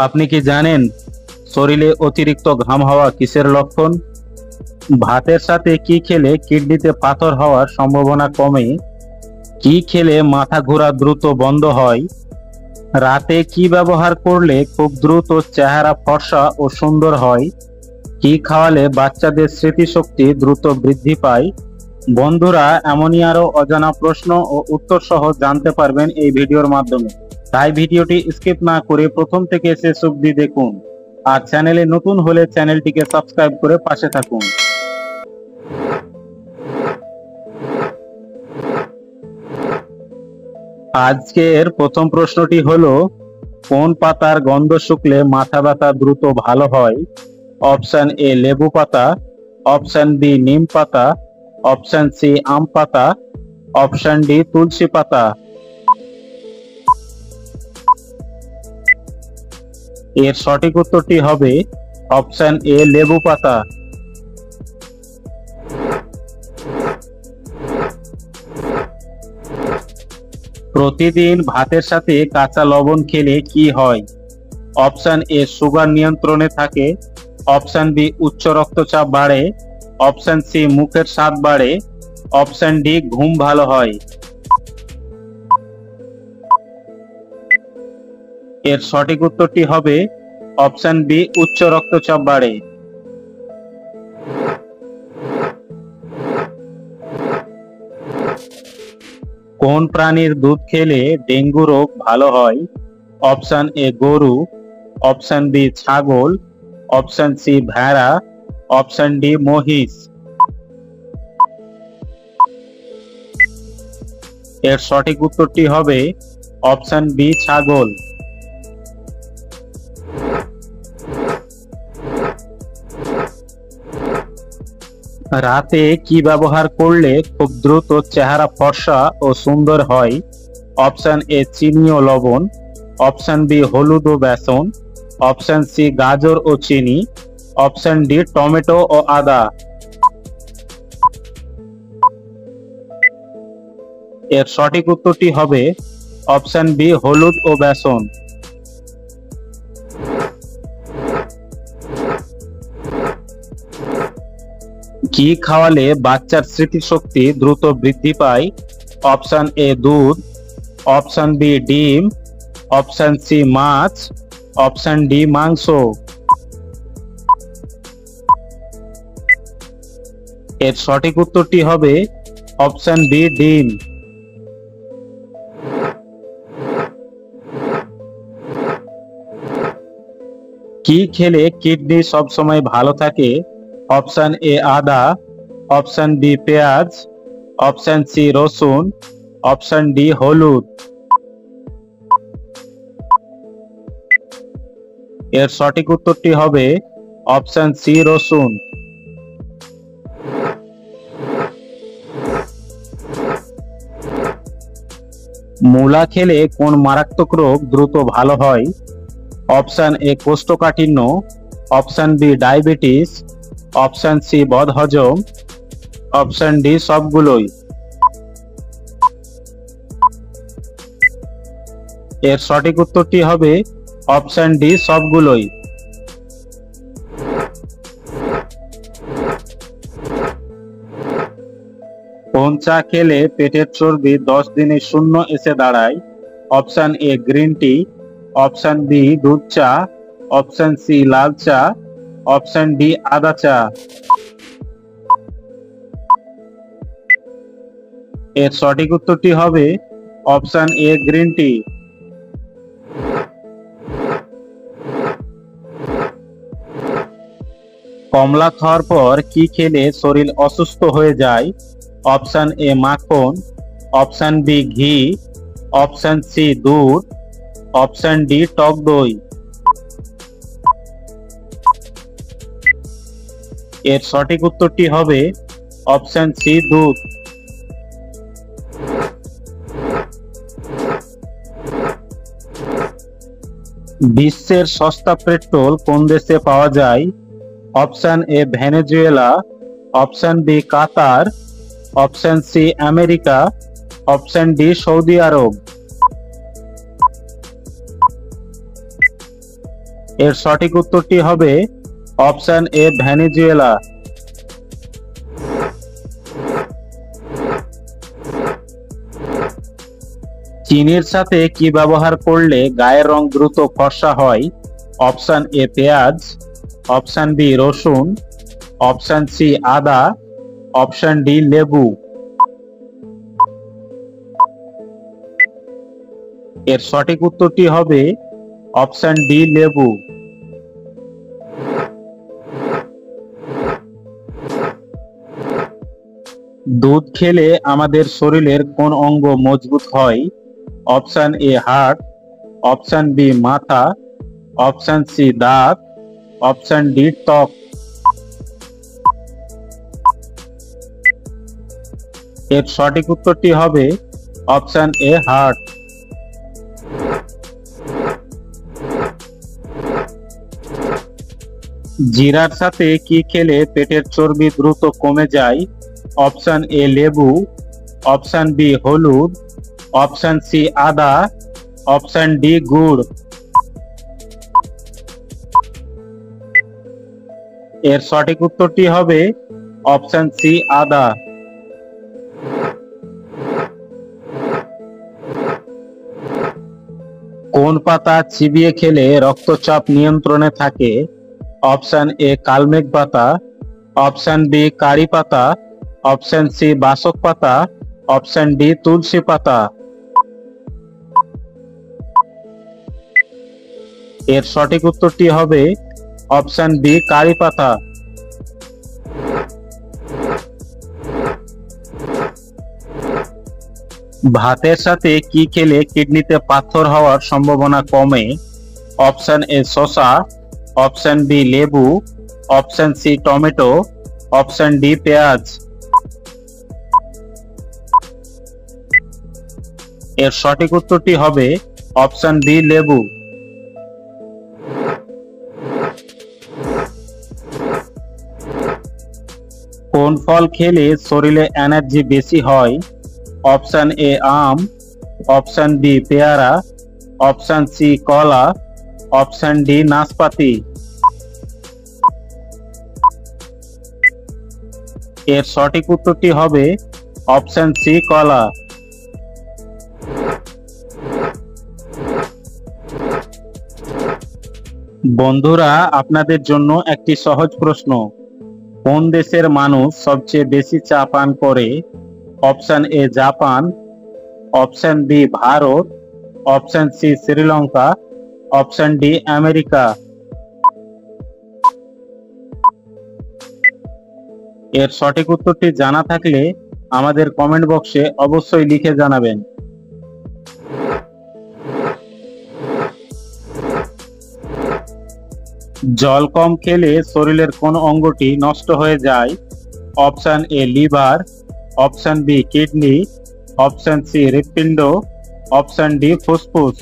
আপনি কি জানেন শরীরে অতিরিক্ত ঘাম হওয়া কিসের লক্ষণ? ভাতের সাথে কি খেলে কিডনিতে পাথর হওয়ার সম্ভাবনা কমে? কি খেলে মাথা ঘোরা দ্রুত বন্ধ হয়? রাতে কি ব্যবহার করলে খুব দ্রুত চেহারা ফর্সা ও সুন্দর হয়? কি খাওয়ালে বাচ্চাদের স্মৃতিশক্তি দ্রুত বৃদ্ধি পায়? বন্ধুরা, এমনই আরো অজানা প্রশ্ন ও উত্তর সহ জানতে পারবেন এই ভিডিওর মাধ্যমে। তাই ভিডিওটি স্কিপ না করে প্রথম থেকে শেষ অবধি দেখুন। আর চ্যানেলে নতুন হলে চ্যানেলটিকে সাবস্ক্রাইব করে পাশে থাকুন। আজকের প্রথম প্রশ্নটি হলো, কোন পাতার গন্ধ শুকলে মাথা ব্যথা দ্রুত ভালো হয়? অপশন এ লেবু পাতা, অপশন বি নিম পাতা, অপশন সি আম পাতা, অপশন ডি তুলসী পাতা। এর সঠিক উত্তরটি হবে অপশন এ লেবু পাতা। প্রতিদিন ভাতের সাথে কাঁচা লবণ খেলে কি হয়? অপশন এ সুগার নিয়ন্ত্রণে থাকে, অপশন বি উচ্চ রক্তচাপ বাড়ে, অপশন সি মুখের স্বাদ বাড়ে, অপশন ডি ঘুম ভালো হয়। এর সঠিক উত্তরটি হবে অপশন বি উচ্চ রক্তচাপ বাড়ে। কোন প্রাণীর দুধ খেলে ডেঙ্গু রোগ ভালো হয়? অপশন এ গরু, অপশন বি ছাগল, অপশন সি ভেড়া, অপশন ডি মহিষ। এর সঠিক উত্তরটি হবে অপশন বি ছাগল। রাতে কি ব্যবহার করলে খুব দ্রুত চেহারা ফর্সা ও সুন্দর হয়? অপশন এ চিনি ও লবণ, অপশন বি হলুদ ও বেসন, অপশন সি গাজর ও চিনি, অপশন ডি টমেটো ও আদা। এর সঠিক উত্তরটি হবে অপশন বি হলুদ ও বেসন। কি খাওয়ালে বাচ্চার স্মৃতিশক্তি দ্রুত বৃদ্ধি পায়? অপশন এ দুধ, অপশন বি ডিম, অপশন সি মাছ, অপশন ডি মাংস। এর সঠিক উত্তরটি হবে অপশন বি ডিম। কি খেলে কিডনি সবসময় ভালো থাকে? অপশন এ আদা, অপশন বি পেঁয়াজ, অপশন সি রসুন, অপশন ডি হলুদ। এর সঠিক উত্তরটি হবে অপশন সি রসুন। মূলা খেলে কোন মারাত্মক রোগ দ্রুত ভালো হয়? অপশন এ কোষ্ঠকাঠিন্য, option B diabetes, option C বদহজম, অপশন ডি সবগুলোই। এর সঠিক উত্তরটি হবে অপশন ডি সবগুলোই। কোন চা খেলে পেটের চর্বি 10 দিনে শূন্য এসে দাঁড়ায়? Option A green tea, option B দুধ চা, অপশন সি লাল চা, অপশন ডি আদা চা। এর সঠিক উত্তরটি হবে অপশন এ গ্রিন টি। কমলা খাওয়ার পর কি খেলে শরীর অসুস্থ হয়ে যায়? অপশন এ মাখন, অপশন বি ঘি, অপশন সি দুধ, অপশন ডি টক দই। এর সঠিক উত্তরটি হবে অপশন সি দুধ। বিশ্বের সস্তা পেট্রোল কোন দেশে পাওয়া যায়? Option A Venezuela, option B Qatar, option C America, option D Saudi Arab. এর সঠিক উত্তরটি হবে অপশন এ ভেনেজুয়েলা। চিনির সাথে কি ব্যবহার করলে গায়ের রং দ্রুত ফর্সা হয়? অপশন এ পেঁয়াজ, অপশন বি রসুন, অপশন সি আদা, অপশন ডি লেবু। এর সঠিক উত্তরটি হবে অপশন ডি লেবু। দুধ খেলে আমাদের শরীরের কোন অঙ্গ মজবুত হয়? Option A heart, option B মাথা, অপশন সি দাঁত, অপশন ডি ত্বক। এর সঠিক উত্তরটি হবে অপশন এ হার্ট। জিরার সাথে কি খেলে পেটের চর্বি দ্রুত কমে যায়? অপশন এ লেবু, অপশন বি হলুদ, অপশন সি আদা, অপশন ডি গুড়। এর সঠিক উত্তরটি হবে অপশন সি আদা। কোন পাতা চিবিয়ে খেলে রক্তচাপ নিয়ন্ত্রণে থাকে? অপশন এ কালমেঘ পাতা, অপশন বি কারি পাতা, অপশন সি বাসক পাতা, অপশন ডি তুলসী পাতা। এর সঠিক উত্তরটি হবে অপশন বি কারি পাতা। ভাতের সাথে কি খেলে কিডনিতে পাথর হওয়ার সম্ভাবনা কমে? অপশন এ শসা, অপশন বি লেবু, option C tomato, option D পেঁয়াজ। এর সঠিক উত্তরটি হবে অপশন বি লেবু। কোন ফল খেলে শরীরে এনার্জি বেশি হয়? অপশন এ আম, অপশন বি পেয়ারা, অপশন সি কলা, অপশন ডি নাশপাতি। এর সঠিক উত্তরটি হবে অপশন সি কলা। বন্ধুরা, আপনাদের জন্য একটি সহজ প্রশ্ন। কোন দেশের মানুষ সবচেয়ে বেশি চা পান করে? Option A Japan, option B Bharat, option C Sri Lanka, option D America. এর সঠিক উত্তরটি জানা থাকলে আমাদের কমেন্ট বক্সে অবশ্যই লিখে জানাবেন। জল কম খেলে শরীরের কোন অঙ্গটি নষ্ট হয়ে যায়? Option A liver, option B kidney, option C হৃৎপিণ্ড, অপশন ডি ফুসফুস।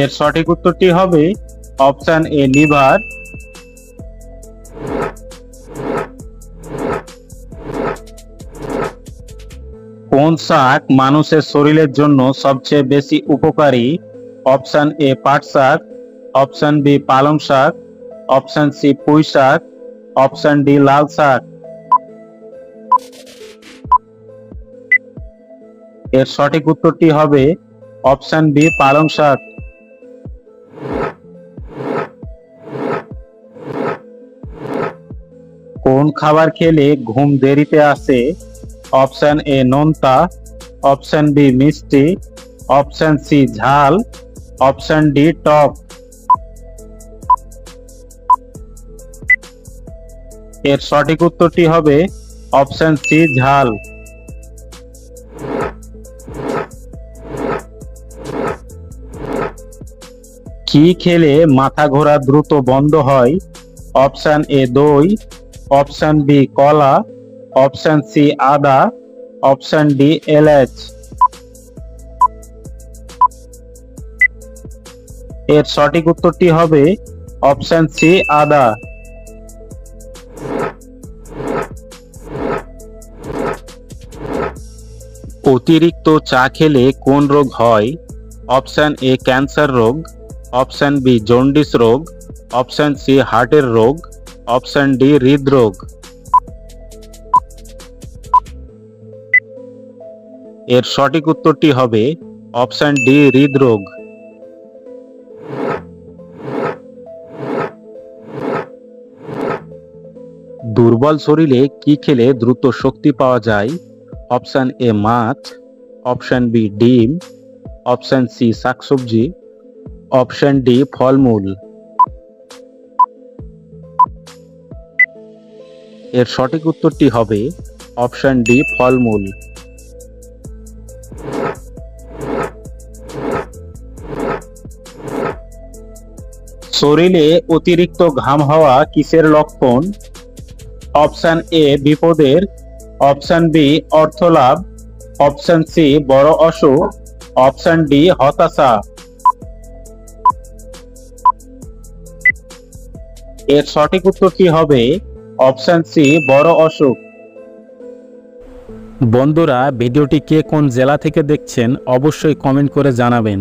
এর সঠিক উত্তরটি হবে অপশন এ লিভার। কোন শাক মানুষের শরীরের জন্য সবচেয়ে বেশি উপকারী? অপশন এ পাট শাক, অপশন বি পালং শাক, অপশন সি পুঁই শাক, অপশন ডি লাল শাক। এর সঠিক উত্তরটি হবে অপশন বি পালং শাক। কোন খাবার খেলে ঘুম দেরিতে আসে? অপশন এ নোনতা, অপশন বি মিষ্টি, অপশন সি ঝাল, অপশন ডি টক। এর সঠিক উত্তরটি হবে অপশন সি ঝাল। কি খেলে মাথা ঘোরা দ্রুত বন্ধ হয়? অপশন এ দই, অপশন বি কলা, অপশন সি আদা, অপশন ডি এলাচ। এর সঠিক উত্তরটি হবে অপশন সি আদা। অতিরিক্ত চা খেলে কোন রোগ হয়? অপশন এ ক্যান্সার রোগ, অপশন বি জন্ডিস রোগ, অপশন সি হার্টের রোগ, অপশন ডি হৃদরোগ। এর সঠিক উত্তরটি হবে অপশন ডি হৃদরোগ। দুর্বল শরীরে কি খেলে দ্রুত শক্তি পাওয়া যায়? অপশন এ মাছ, অপশন বি ডিম, অপশন সি শাকসবজি, অপশন ডি ফলমূল। এর সঠিক উত্তরটি হবে অপশন ডি ফলমূল। শরীরে অতিরিক্ত ঘাম হওয়া কিসের লক্ষণ? অপশন এ বিপদের, অপশন বি অর্থ লাভ, অপশন সি বড় অসুখ, অপশন ডি হতাশা। এর সঠিক উত্তরটি হবে অপশন সি বড় অসুখ। বন্ধুরা, ভিডিওটি কে কোন জেলা থেকে দেখছেন অবশ্যই কমেন্ট করে জানাবেন।